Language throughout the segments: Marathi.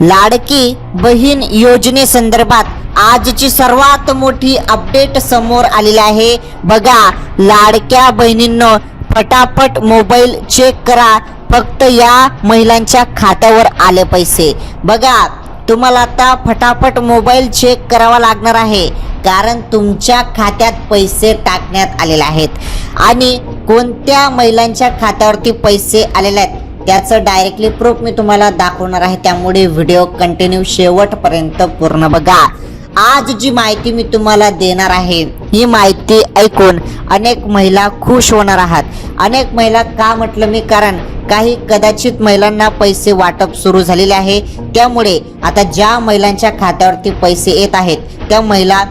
लाडकी बहीण योजनेसंदर्भात आजची सर्वात मोठी अपडेट समोर आलेली आहे। बघा, लाडक्या बहिणींनो फटाफट मोबाईल चेक करा, फक्त या महिलांच्या खात्यावर आले पैसे। बघा, तुम्हाला आता फटाफट मोबाईल चेक करावा लागणार आहे, कारण तुमच्या खात्यात पैसे टाकण्यात आलेले आहेत आणि कोणत्या महिलांच्या खात्यावरती पैसे आलेले आहेत त्याचं डायरेक्टली प्रूफ मी तुम्हाला दाखवणार आहे। त्यामुळे व्हिडिओ कंटिन्यू शेवटपर्यंत पूर्ण बघा। आज जी माहिती मी तुम्हाला देणार आहे ही माहिती ऐकून अनेक महिला खुश होणार आहात। अनेक महिला का म्हटलं मी, कारण काही कदाचित महिलांना पैसे वाटप सुरू झालेले आहे, त्यामुळे आता ज्या महिलांच्या खात्यावरती पैसे येत आहेत त्या महिला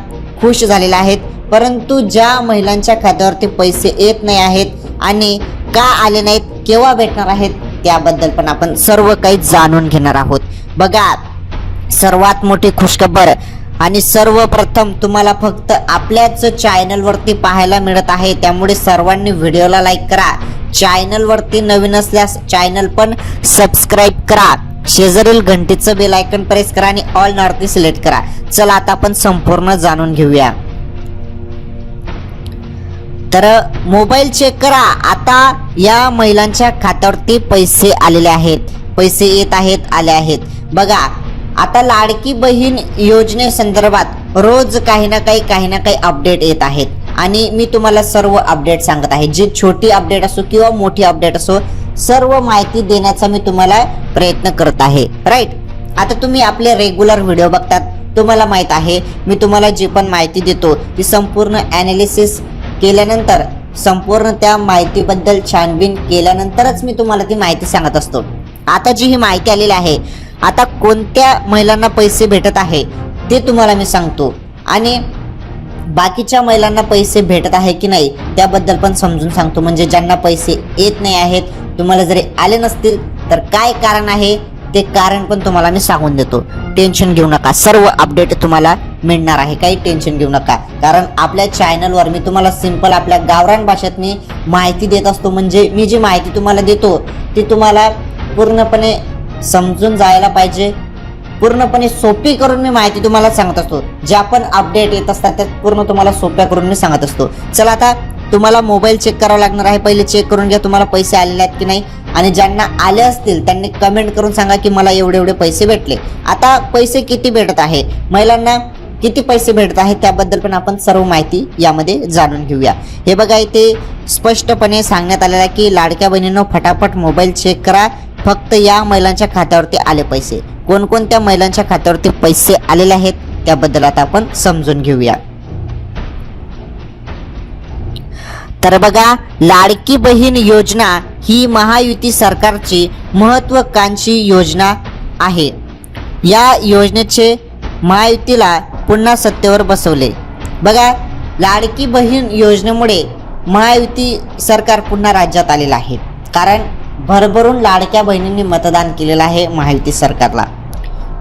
खुश झालेल्या आहेत। परंतु ज्या महिलांच्या खात्यावरती पैसे येत नाही आहेत आणि का आले नाहीत, केव्हा भेटणार आहेत, त्याबद्दल पण आपण सर्व काही जाणून घेणार आहोत। बघा, सर्वात मोठी खुशखबर आणि सर्वप्रथम तुम्हाला फक्त आपल्याच चॅनल वरती पाहायला मिळत आहे, त्यामुळे सर्वांनी व्हिडिओला लाईक करा। चॅनल वरती नवीन असल्यास चॅनल पण सबस्क्राइब करा, शेजारील घंटीचं बेल आयकॉन प्रेस करा आणि ऑल नॉर्थ सिलेक्ट करा। चला आता आपण संपूर्ण जाणून घेऊया। तर मोबाईल चेक करा, आता या महिलांच्या खात्यावरती पैसे आलेले आहेत, पैसे येत आहेत, आले आहेत। बघा, आता लाडकी बहीण योजनेसंदर्भात रोज काही ना काही अपडेट येत आहेत आणि मी तुम्हाला सर्व अपडेट सांगत आहे। जी छोटी अपडेट असो किंवा मोठी अपडेट असो, सर्व माहिती देण्याचा मी तुम्हाला प्रयत्न करत आहे, राईट। आता तुम्ही आपले रेग्युलर व्हिडिओ बघतात, तुम्हाला माहित आहे मी तुम्हाला जी पण माहिती देतो ती संपूर्ण ॲनालिसिस केल्यानंतर, संपूर्ण त्या माहितीबद्दल छानबीन केल्यानंतरच मी तुम्हाला ती माहिती सांगत असतो। आता जी ही माहिती आलेली आहे, आता कोणत्या महिलांना पैसे भेटत आहे ते तुम्हाला मी सांगतो आणि बाकीच्या महिलांना पैसे भेटत आहे की नाही त्याबद्दल पण समजून सांगतो। म्हणजे ज्यांना पैसे येत नाही आहेत, तुम्हाला जरी आले नसतील तर काय कारण आहे ते कारण पण तुम्हाला मी सांगून देतो। टेन्शन घेऊ नका, सर्व अपडेट तुम्हाला मिळणार आहे, काही टेन्शन घेऊ नका। कारण आपल्या चॅनलवर मी तुम्हाला सिंपल आपल्या गावरान भाषेत मी माहिती देत असतो। म्हणजे मी जी माहिती तुम्हाला देतो ती तुम्हाला पूर्णपणे समजून जायला पाहिजे, पूर्णपणे सोपी करून मी माहिती तुम्हाला सांगत असतो। ज्या पण अपडेट येत असतात त्या पूर्ण तुम्हाला सोप्या करून मी सांगत असतो। चला, आता तुम्हाला मोबाईल चेक करावा लागणार आहे, पहिले चेक करून घ्या तुम्हाला पैसे आलेले आहेत की नाही। आणि ज्यांना आले असतील त्यांनी कमेंट करून सांगा की मला एवढे एवढे पैसे भेटले। आता पैसे किती भेटत आहे, महिलांना किती पैसे भेटत आहेत त्याबद्दल पण आपण सर्व माहिती यामध्ये जाणून घेऊया। हे बघा, इथे स्पष्टपणे सांगण्यात आलेलं आहे की लाडक्या बहिणींनो फटाफट मोबाईल चेक करा, फक्त या महिलांच्या खात्यावरती आले पैसे। कोणकोणत्या महिलांच्या खात्यावरती पैसे आलेले आहेत त्याबद्दल आता आपण समजून घेऊया। तर बघा, लाडकी बहीण योजना ही महायुती सरकारची महत्त्वाकांक्षी योजना आहे। या योजनेचे महायुतीला पुन्हा सत्तेवर बसवले। बघा, लाडकी बहीण योजनेमुळे महायुती सरकार पुन्हा राज्यात आलेलं आहे, कारण भरभरून लाडक्या बहिणींनी मतदान केलेलं आहे महायुती सरकारला।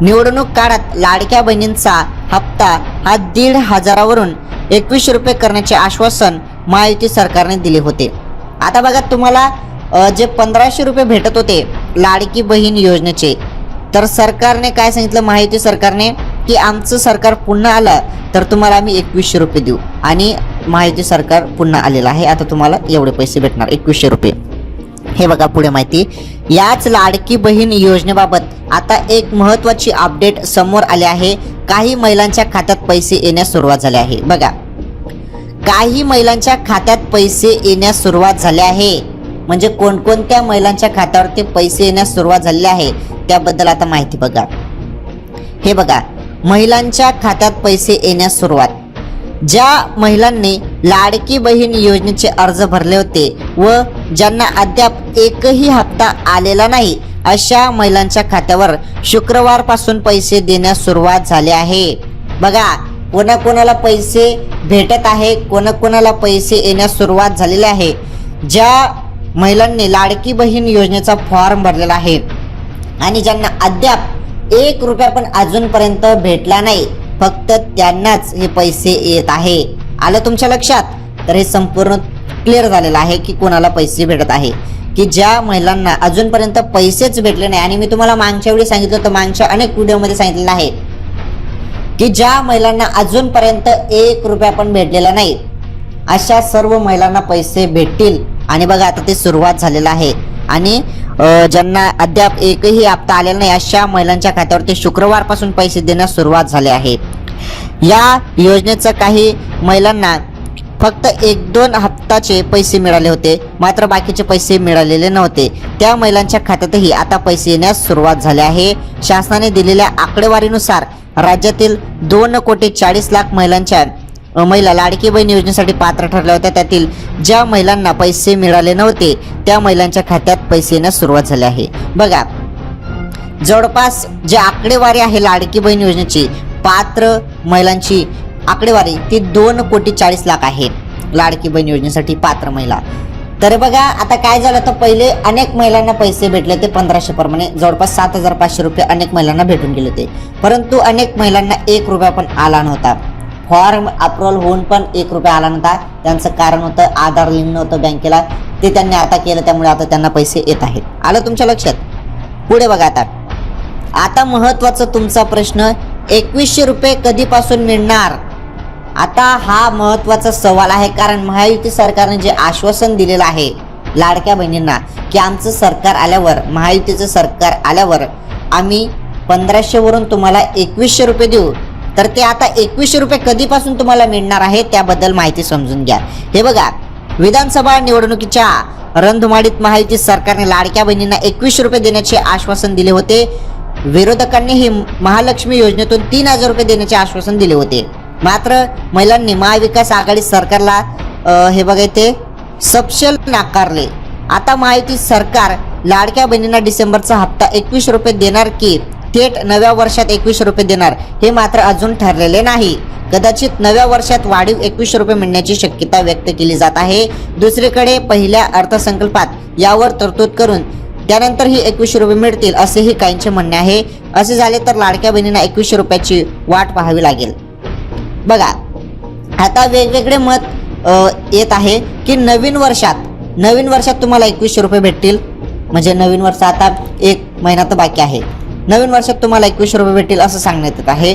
निवडणूक काळात लाडक्या बहिणींचा हप्ता हा 1,500 वरून 2100 रुपये करण्याचे आश्वासन महायुती सरकारने दिले होते। आता बघा, तुम्हाला जे 1500 रुपये भेटत होते लाडकी बहीण योजनेचे, तर सरकारने काय सांगितलं, महायुती सरकारने, की आमचं सरकार पुन्हा आलं तर तुम्हाला आम्ही 2100 रुपये देऊ। आणि महायुती सरकार पुन्हा आलेलं आहे, आता तुम्हाला एवढे पैसे भेटणार 2100 रुपये। हे बघा पुढे माहिती, याच लाडकी बहीण योजनेबाबत आता एक महत्त्वाची अपडेट समोर आली आहे। काही महिलांच्या खात्यात पैसे येण्यास सुरुवात झाली आहे। बघा, काही महिलांच्या खात्यात पैसे येण्यास सुरुवात झाली आहे। म्हणजे कोणकोणत्या महिलांच्या खात्यावरती पैसे येण्यास सुरुवात झालेली आहे त्याबद्दल आता माहिती बघा। हे बघा, महिलांच्या खात्यात पैसे येण्यास सुरुवात, ज्या महिलांनी लाडकी बहीण योजनेचे अर्ज भरले होते व ज्यांना अद्याप एकही हप्ता आलेला नाही अशा महिलांच्या खात्यावर शुक्रवारपासून पैसे देण्यास सुरुवात झाली आहे। बघा, कोणाकोणाला पैसे भेटत आहे, कोणाकोणाला पैसे येण्यास सुरुवात झालेली आहे। ज्या महिलांनी लाडकी बहीण योजनेचा फॉर्म भरलेला आहे आणि ज्यांना अद्याप 1 रुपया पण अजूनपर्यंत भेटला नाही, फक्त त्यांनाच हे पैसे येत आहे। आलं तुमच्या लक्षात? तर हे संपूर्ण क्लिअर झालेलं आहे की कोणाला पैसे भेटत आहे। की ज्या महिलांना अजूनपर्यंत पैसेच भेटले नाही, आणि मी तुम्हाला मागच्या वेळी सांगितलं होतं, मागच्या अनेक व्हिडिओमध्ये सांगितलेलं आहे की ज्या महिलांना अजूनपर्यंत 1 रुपया पण भेटलेला नाही, अशा सर्व महिलांना पैसे भेटतील. आणि बघा आता ते सुरुवात झालेलं आहे. आणि ज्यांना अद्याप एकही हप्ता आलेला नाही, अशा महिलांच्या खात्यावरती शुक्रवारपासून पैसे देण्यास सुरुवात झाली आहे. या योजनेचं काही महिलांना फक्त 1-2 हप्ताचे पैसे मिळाले होते, मात्र बाकीचे पैसे मिळालेले नव्हते. त्या महिलांच्या खात्यातही आता पैसे येण्यास सुरुवात झाली आहे. शासनाने दिलेल्या आकडेवारीनुसार राज्यातील 2,40,00,000 महिला लाडकी बहीण योजनेसाठी पात्र ठरल्या होत्या. त्यातील ज्या महिलांना पैसे मिळाले नव्हते त्या महिलांच्या खात्यात पैसे येण्यास सुरुवात झाली आहे. बघा, जवळपास जे आकडेवारी आहे लाडकी बहीण योजनेची पात्र महिलांची आकडेवारी ती 2,40,00,000 आहे लाडकी बहीण योजनेसाठी पात्र महिला. तर बघा आता काय झालं, तर पहिले अनेक महिलांना पैसे भेटले ते 1500 प्रमाणे जवळपास 7,500 रुपये अनेक महिलांना भेटून गेले होते. परंतु अनेक महिलांना 1 रुपया पण आला नव्हता. फॉर्म अप्रुव्हल होऊन पण 1 रुपया आला नव्हता. त्यांचं कारण होतं आधार लिंक नव्हतं बँकेला, ते त्यांनी आता केलं, त्यामुळे आता त्यांना पैसे येत आहेत. आलं तुमच्या लक्षात? पुढे बघा, आता महत्त्वाचा तुमचा प्रश्न, 2100 रुपये कधीपासून मिळणार? आता हा महत्त्वाचा सवाल आहे, कारण महायुती सरकारने जे आश्वासन दिलेलं आहे लाडक्या बहिणींना की आमचं सरकार आल्यावर, महायुतीचं सरकार आल्यावर आम्ही 1500 वरून तुम्हाला 2100 रुपये देऊ, तर ते आता 2100 रुपये कधीपासून तुम्हाला मिळणार आहे त्याबद्दल माहिती समजून घ्या. हे बघा, विधानसभा निवडणुकीच्या रणधुमाळीत महायुती सरकारने लाडक्या बहिणींना 2100 रुपये देण्याचे आश्वासन दिले होते. विरोधकांनीही महालक्ष्मी योजनेतून 3000 रुपये देण्याचे आश्वासन दिले होते. मात्र महिलांनी महाविकास आघाडी सरकारला हे बघा ते सपशेल नाकारले. आता महायुती सरकार लाडक्या बहिणींना डिसेंबरचा हप्ता 2100 रुपये देणार की थेट नव्या वर्षात 2100 रुपये देणार हे मात्र अजून ठरलेले नाही. कदाचित नव्या वर्षात वाढीव 2100 रुपये मिळण्याची शक्यता व्यक्त केली जात आहे. दुसरीकडे पहिल्या अर्थसंकल्पात यावर तरतूद करून त्यानंतर ही 2100 रुपये मिळतील असेही काहींचे म्हणणे आहे. असे झाले तर लाडक्या बहिणींना 2100 रुपयाची वाट पाहावी लागेल. बघा, आता वेगवेगळे मत येत आहे की नवीन वर्षात तुम्हाला 2100 रुपये भेटतील. म्हणजे नवीन वर्ष आता 1 महिना तर बाकी आहे, नवीन वर्षात तुम्हाला 2100 रुपये भेटतील असं सांगण्यात येत आहे.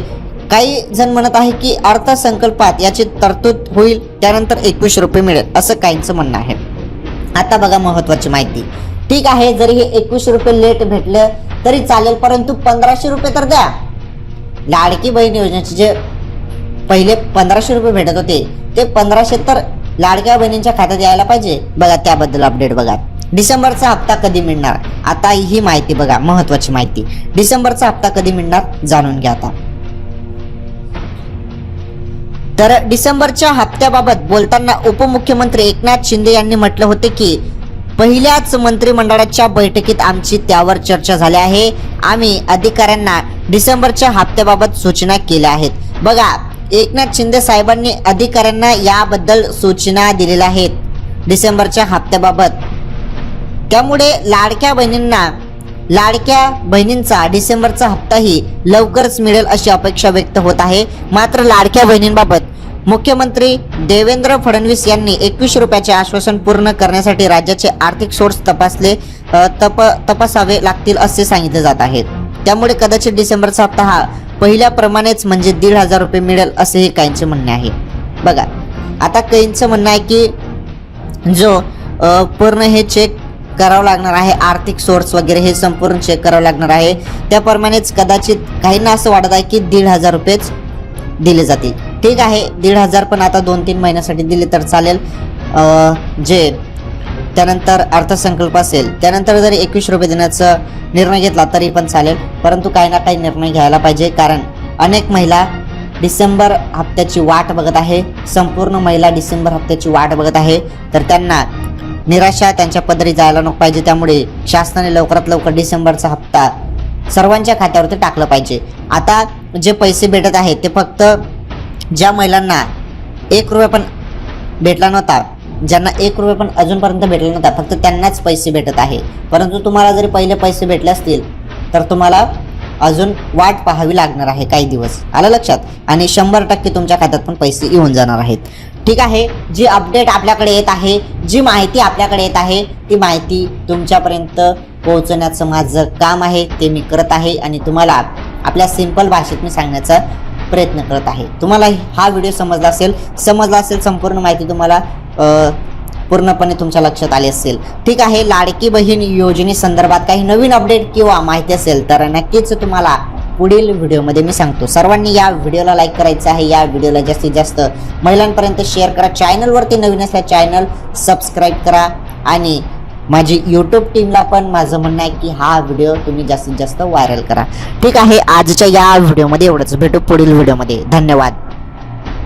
काही जण म्हणत आहे की अर्थसंकल्पात याची तरतूद होईल, त्यानंतर 2100 रुपये मिळेल असं काहींचं म्हणणं आहे. आता बघा महत्त्वाची माहिती, ठीक आहे, जरी हे 2100 रुपये लेट भेटलं तरी चालेल, परंतु 1500 रुपये तर द्या. लाडकी बहीण योजनेचे जे पहिले 1500 रुपये भेटत होते ते 1500 तर लाडक्या बहिणींच्या खात्यात यायला पाहिजे. बघा त्याबद्दल अपडेट बघा. डिसेंबरचा हप्ता कधी मिळणार? आता ही माहिती बघा, महत्त्वाची माहिती. डिसेंबरचा हप्ता कधी मिळणार जाणून घ्या आता. तर डिसेंबरच्या हप्त्याबाबत बोलताना उपमुख्यमंत्री एकनाथ शिंदे यांनी म्हटलं होते की पहिल्याच मंत्रिमंडळाच्या बैठकीत आमची त्यावर चर्चा झाली आहे. आम्ही अधिकाऱ्यांना डिसेंबरच्या हप्त्याबाबत सूचना केल्या आहेत. बघा, एकनाथ शिंदे साहेबांनी अधिकाऱ्यांना याबद्दल सूचना दिलेल्या आहेत डिसेंबरच्या हप्त्याबाबत. त्यामुळे लाडक्या बहिणींचा डिसेंबरचा हप्ताही लवकरच मिळेल अशी अपेक्षा व्यक्त होत आहे. मात्र लाडक्या बहिणींबाबत मुख्यमंत्री देवेंद्र फडणवीस यांनी 2100 रुपयाचे आश्वासन पूर्ण करण्यासाठी राज्याचे आर्थिक सोर्स तपासावे लागतील असे सांगितले जात आहे. त्यामुळे कदाचित डिसेंबरचा हप्ता हा पहिल्याप्रमाणेच म्हणजे 1,500 रुपये मिळेल असेही काहींचे म्हणणे आहे. बघा, आता काहींचं म्हणणं आहे की जो पूर्ण हे चेक करावं लागणार आहे, आर्थिक सोर्स वगैरे हे संपूर्ण चेक करावं लागणार आहे, त्याप्रमाणेच कदाचित काहींना असं वाटत आहे की 1,500 रुपयेच दिले जातील. ठीक आहे, 1,500 पण आता 2-3 महिन्यासाठी दिले तर चालेल. जे त्यानंतर अर्थसंकल्प असेल त्यानंतर जरी 2100 रुपये देण्याचा निर्णय घेतला तरी पण चालेल, परंतु काही ना काही निर्णय घ्यायला पाहिजे. कारण अनेक महिला डिसेंबर हप्त्याची वाट बघत आहे, संपूर्ण महिला डिसेंबर हप्त्याची वाट बघत आहे, तर त्यांना निराशा त्यांच्या पदरी जायला नको पाहिजे. त्यामुळे शासनाने लवकरात लवकर डिसेंबरचा हप्ता सर्वांच्या खात्यावरती टाकलं पाहिजे. आता जे पैसे भेटत आहेत ते फक्त ज्या महिलांना 1 रुपया पण भेटला नव्हता, ज्यांना 1 रुपया पण अजूनपर्यंत भेटला नव्हता, फक्त त्यांनाच पैसे भेटत आहे. परंतु तुम्हाला जरी पहिले पैसे भेटले असतील तर तुम्हाला अजून वाट पाहावी लागणार आहे काही दिवस, आलं लक्षात. आणि 100% तुमच्या खात्यात पण पैसे येऊन जाणार आहेत. ठीक आहे, जी अपडेट आपल्याकडे येत आहे, जी माहिती आपल्याकडे येत आहे, ती माहिती तुमच्यापर्यंत पोहोचवण्याचं माझं काम आहे, ते मी करत आहे. आणि तुम्हाला आपल्या सिंपल भाषेत मी सांगण्याचा प्रयत्न करत आहे. तुम्हाला हा व्हिडिओ समजला असेल, संपूर्ण माहिती तुम्हाला पूर्णपणे तुमच्या लक्षात आली असेल. ठीक आहे, लाडकी बहीण योजनेसंदर्भात काही नवीन अपडेट किंवा माहिती असेल तर नक्कीच तुम्हाला पुढील व्हिडिओमध्ये मी सांगतो. सर्वांनी या व्हिडिओला लाईक करायचं आहे, या व्हिडिओला जास्तीत जास्त महिलांपर्यंत शेअर करा. चॅनलवरती नवीन असल्या चॅनल सबस्क्राईब करा. आणि माझी यूट्यूब टीमला पण माझं म्हणणं आहे की हा व्हिडिओ तुम्ही जास्तीत जास्त व्हायरल करा. ठीक आहे, आजच्या या व्हिडिओमध्ये एवढंच. भेटू पुढील व्हिडिओमध्ये. धन्यवाद.